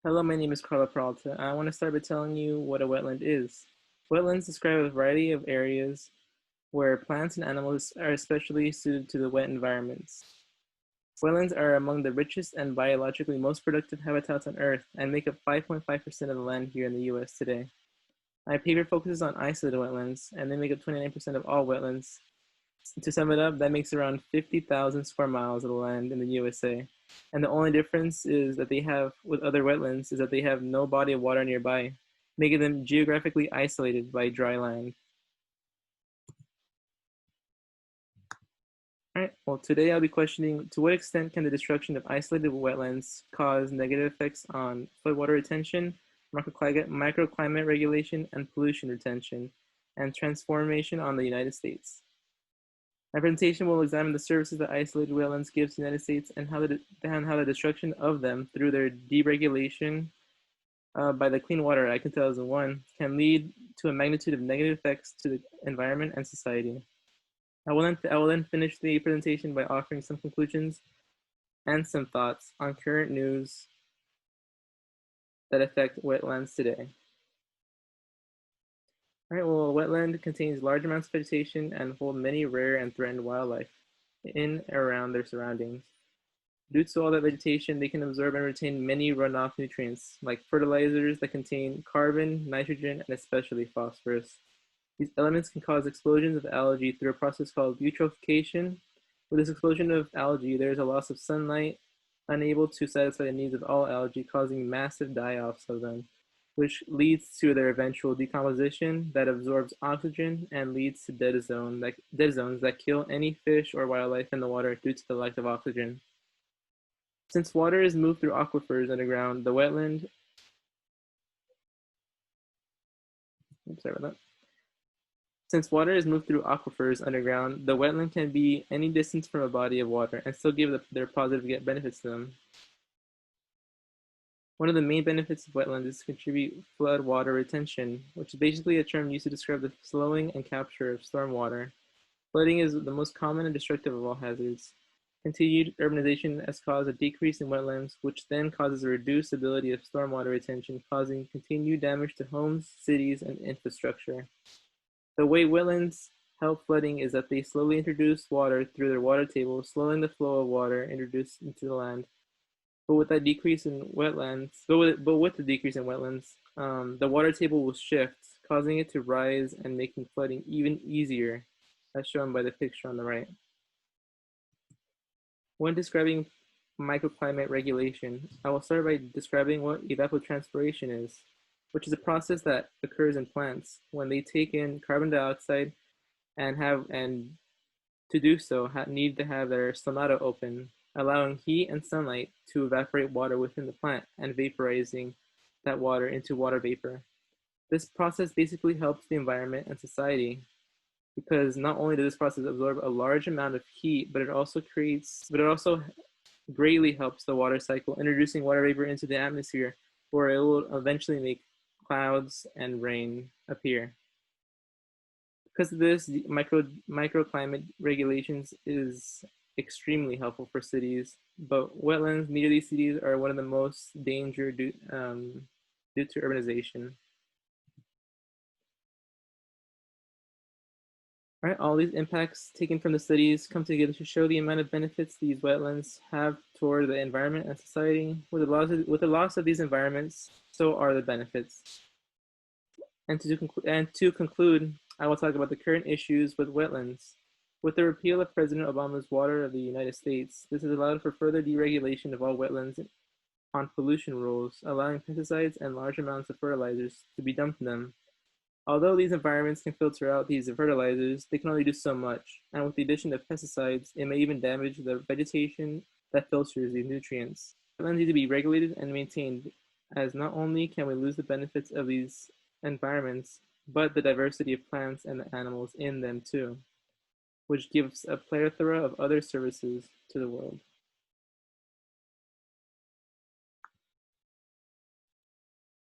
Hello, my name is Carla Peralta. I want to start by telling you what a wetland is. Wetlands describe a variety of areas where plants and animals are especially suited to the wet environments. Wetlands are among the richest and biologically most productive habitats on Earth and make up 5.5% of the land here in the US today. My paper focuses on isolated wetlands, and they make up 29% of all wetlands. To sum it up, that makes around 50,000 square miles of the land in the USA. And the only difference is that they have with other wetlands is that they have no body of water nearby, making them geographically isolated by dry land. All right, well, today I'll be questioning to what extent can the destruction of isolated wetlands cause negative effects on floodwater retention, microclimate regulation, and pollution retention, and transformation on the United States. My presentation will examine the services that isolated wetlands give to the United States and how the destruction of them through their deregulation by the Clean Water Act in 2001 can lead to a magnitude of negative effects to the environment and society. I will then finish the presentation by offering some conclusions and some thoughts on current news that affect wetlands today. All right, well, a wetland contains large amounts of vegetation and hold many rare and threatened wildlife in and around their surroundings. Due to all that vegetation, they can absorb and retain many runoff nutrients, like fertilizers that contain carbon, nitrogen, and especially phosphorus. These elements can cause explosions of algae through a process called eutrophication. With this explosion of algae, there is a loss of sunlight, unable to satisfy the needs of all algae, causing massive die-offs of them, which leads to their eventual decomposition that absorbs oxygen and leads to dead zones that kill any fish or wildlife in the water due to the lack of oxygen. Since water is moved through aquifers underground, the wetland Since water is moved through aquifers underground, the wetland can be any distance from a body of water and still give their positive benefits to them. One of the main benefits of wetlands is to contribute flood water retention, which is basically a term used to describe the slowing and capture of stormwater. Flooding is the most common and destructive of all hazards. Continued urbanization has caused a decrease in wetlands, which then causes a reduced ability of stormwater retention, causing continued damage to homes, cities, and infrastructure. The way wetlands help flooding is that they slowly introduce water through their water table, slowing the flow of water introduced into the land. But with the decrease in wetlands, the water table will shift, causing it to rise and making flooding even easier, as shown by the picture on the right. When describing microclimate regulation, I will start by describing what evapotranspiration is, which is a process that occurs in plants when they take in carbon dioxide and to do so need to have their stomata open, allowing heat and sunlight to evaporate water within the plant and vaporizing that water into water vapor. This process basically helps the environment and society because not only does this process absorb a large amount of heat, but it also greatly helps the water cycle, introducing water vapor into the atmosphere, where it will eventually make clouds and rain appear. Because of this, microclimate regulations is extremely helpful for cities, but wetlands near these cities are one of the most danger due to urbanization. All right, all these impacts taken from the studies come together to show the amount of benefits these wetlands have toward the environment and society. With the loss of these environments, so are the benefits. And to conclude, I will talk about the current issues with wetlands. With the repeal of President Obama's Water of the United States, this has allowed for further deregulation of all wetlands on pollution rules, allowing pesticides and large amounts of fertilizers to be dumped in them. Although these environments can filter out these fertilizers, they can only do so much, and with the addition of pesticides, it may even damage the vegetation that filters these nutrients. Wetlands need to be regulated and maintained, as not only can we lose the benefits of these environments, but the diversity of plants and the animals in them too, which gives a plethora of other services to the world.